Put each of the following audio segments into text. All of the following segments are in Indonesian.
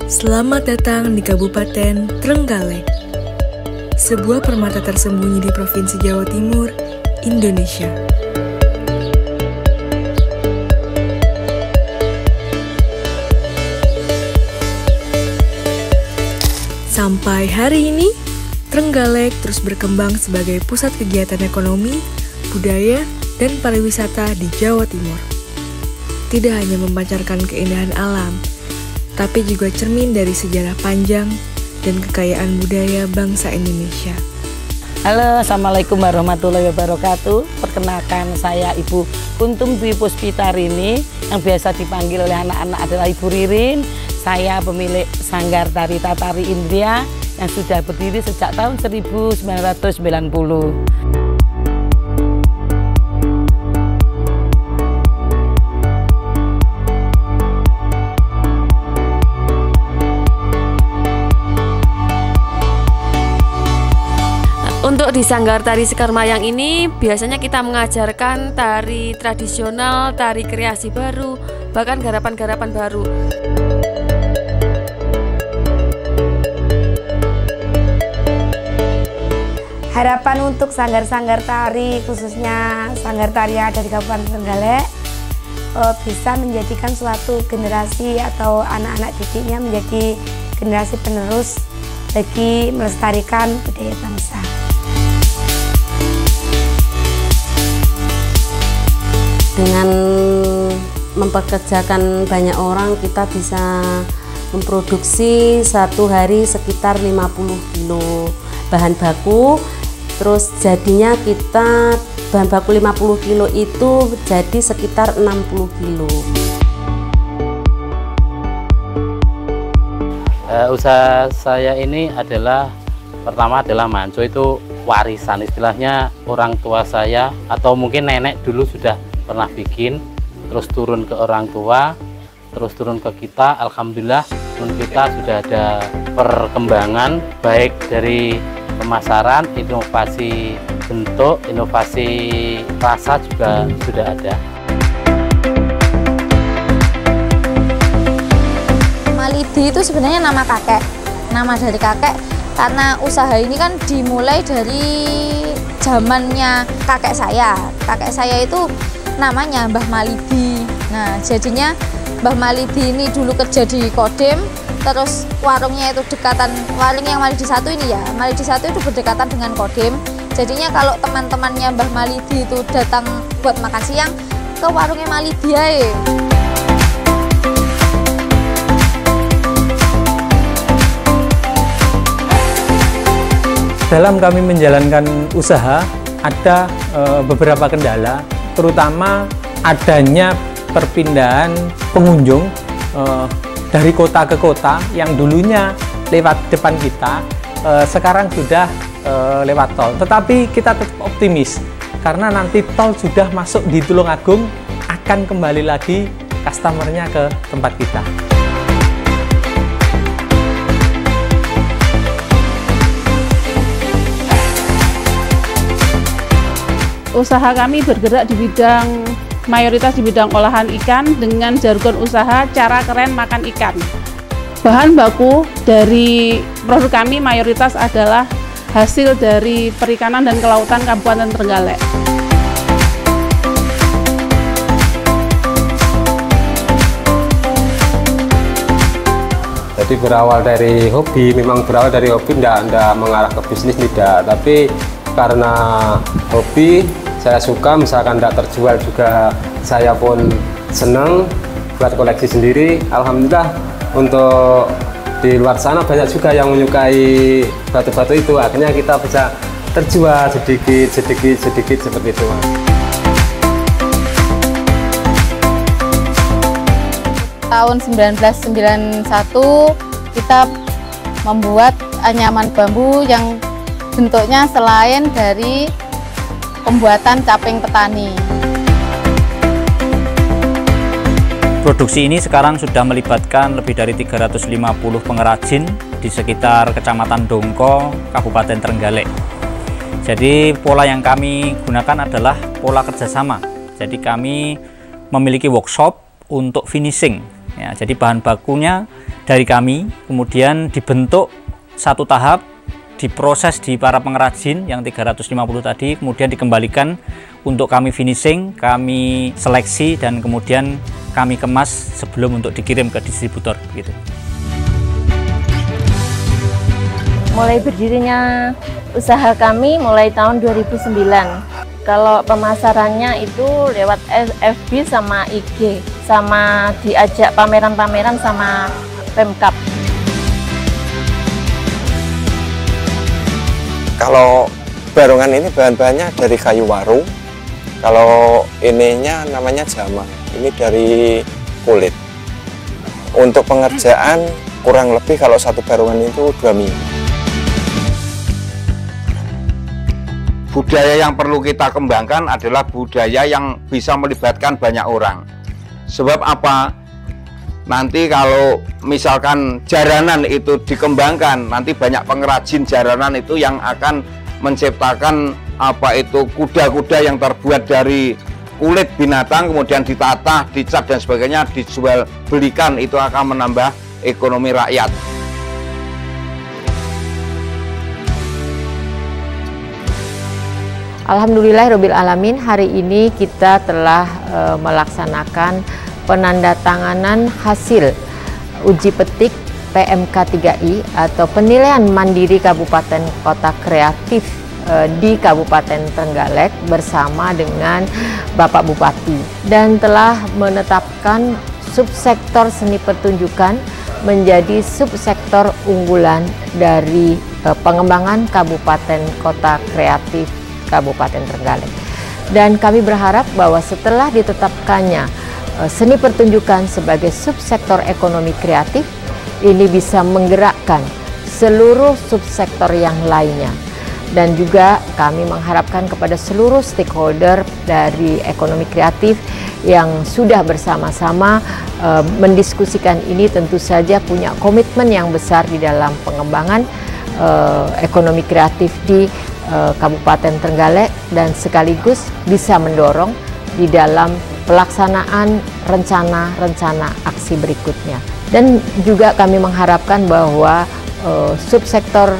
Selamat datang di Kabupaten Trenggalek, sebuah permata tersembunyi di Provinsi Jawa Timur, Indonesia. Sampai hari ini, Trenggalek terus berkembang sebagai pusat kegiatan ekonomi, budaya, dan pariwisata di Jawa Timur. Tidak hanya memancarkan keindahan alam, tapi juga cermin dari sejarah panjang dan kekayaan budaya bangsa Indonesia. Halo, Assalamualaikum warahmatullahi wabarakatuh. Perkenalkan, saya Ibu Kuntum Dwi Puspitarini, yang biasa dipanggil oleh anak-anak adalah Ibu Ririn. Saya pemilik Sanggar Tari Tatari India yang sudah berdiri sejak tahun 1990. Untuk di Sanggar Tari Sekar Mayang ini biasanya kita mengajarkan tari tradisional, tari kreasi baru, bahkan garapan-garapan baru. Harapan untuk sanggar-sanggar tari, khususnya sanggar tari yang ada di Kabupaten Trenggalek, bisa menjadikan suatu generasi atau anak-anak didiknya menjadi generasi penerus bagi melestarikan budaya bangsa. Dengan mempekerjakan banyak orang, kita bisa memproduksi satu hari sekitar 50 kilo bahan baku. Terus jadinya kita bahan baku 50 kilo itu jadi sekitar 60 kilo. Usaha saya ini adalah, pertama adalah manco, itu warisan, istilahnya orang tua saya atau mungkin nenek dulu sudah pernah bikin, terus turun ke orang tua, terus turun ke kita. Alhamdulillah kita sudah ada perkembangan baik dari pemasaran, inovasi bentuk, inovasi rasa juga sudah ada. Malidi itu sebenarnya nama kakek, nama dari kakek, karena usaha ini kan dimulai dari zamannya kakek saya. Kakek saya itu namanya Mbah Malidi. Nah, jadinya Mbah Malidi ini dulu kerja di Kodim, terus warungnya itu dekatan, warung yang Malidi 1 ini ya, Malidi 1 itu berdekatan dengan Kodim. Jadinya kalau teman-temannya Mbah Malidi itu datang buat makan siang, ke warungnya Malidi aja. Dalam kami menjalankan usaha, ada beberapa kendala, terutama adanya perpindahan pengunjung dari kota ke kota yang dulunya lewat depan kita, sekarang sudah lewat tol. Tetapi kita tetap optimis karena nanti tol sudah masuk di Tulungagung, akan kembali lagi customernya ke tempat kita. Usaha kami bergerak di bidang, mayoritas di bidang olahan ikan dengan jargon usaha cara keren makan ikan. Bahan baku dari produk kami mayoritas adalah hasil dari perikanan dan kelautan Kabupaten Trenggalek. Jadi berawal dari hobi, memang berawal dari hobi, tidak mengarah ke bisnis, tidak. Tapi karena hobi, saya suka, misalkan tidak terjual juga saya pun senang buat koleksi sendiri. Alhamdulillah untuk di luar sana banyak juga yang menyukai batu-batu itu, akhirnya kita bisa terjual sedikit seperti itu. Tahun 1991 kita membuat anyaman bambu yang bentuknya selain dari pembuatan caping petani. Produksi ini sekarang sudah melibatkan lebih dari 350 pengrajin di sekitar Kecamatan Dongko, Kabupaten Trenggalek. Jadi pola yang kami gunakan adalah pola kerjasama. Jadi kami memiliki workshop untuk finishing. Ya, jadi bahan bakunya dari kami, kemudian dibentuk satu tahap, diproses di para pengrajin yang 350 tadi, kemudian dikembalikan untuk kami finishing, kami seleksi, dan kemudian kami kemas sebelum untuk dikirim ke distributor gitu. Mulai berdirinya usaha kami mulai tahun 2009. Kalau pemasarannya itu lewat FB sama IG, sama diajak pameran-pameran sama Pemkab. Kalau barongan ini bahan-bahannya dari kayu waru. Kalau ininya namanya jama. Ini dari kulit. Untuk pengerjaan kurang lebih kalau satu barongan itu 2 minggu. Budaya yang perlu kita kembangkan adalah budaya yang bisa melibatkan banyak orang. Sebab apa? Nanti kalau misalkan jaranan itu dikembangkan, nanti banyak pengrajin jaranan itu yang akan menciptakan kuda-kuda yang terbuat dari kulit binatang, kemudian ditata, dicat dan sebagainya, dijual belikan, itu akan menambah ekonomi rakyat. Alhamdulillahirabbil alamin, hari ini kita telah melaksanakan penandatanganan hasil uji petik PMK 3I atau penilaian mandiri Kabupaten Kota Kreatif di Kabupaten Trenggalek bersama dengan Bapak Bupati, dan telah menetapkan subsektor seni pertunjukan menjadi subsektor unggulan dari pengembangan Kabupaten Kota Kreatif Kabupaten Trenggalek. Dan kami berharap bahwa setelah ditetapkannya seni pertunjukan sebagai subsektor ekonomi kreatif, ini bisa menggerakkan seluruh subsektor yang lainnya. Dan juga kami mengharapkan kepada seluruh stakeholder dari ekonomi kreatif yang sudah bersama-sama mendiskusikan ini, tentu saja punya komitmen yang besar di dalam pengembangan ekonomi kreatif di Kabupaten Trenggalek, dan sekaligus bisa mendorong di dalam pelaksanaan rencana-rencana aksi berikutnya. Dan juga kami mengharapkan bahwa subsektor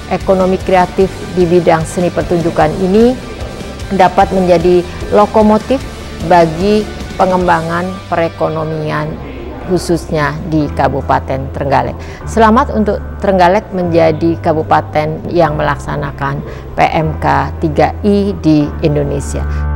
ekonomi kreatif di bidang seni pertunjukan ini dapat menjadi lokomotif bagi pengembangan perekonomian khususnya di Kabupaten Trenggalek. Selamat untuk Trenggalek menjadi kabupaten yang melaksanakan PMK 3I di Indonesia.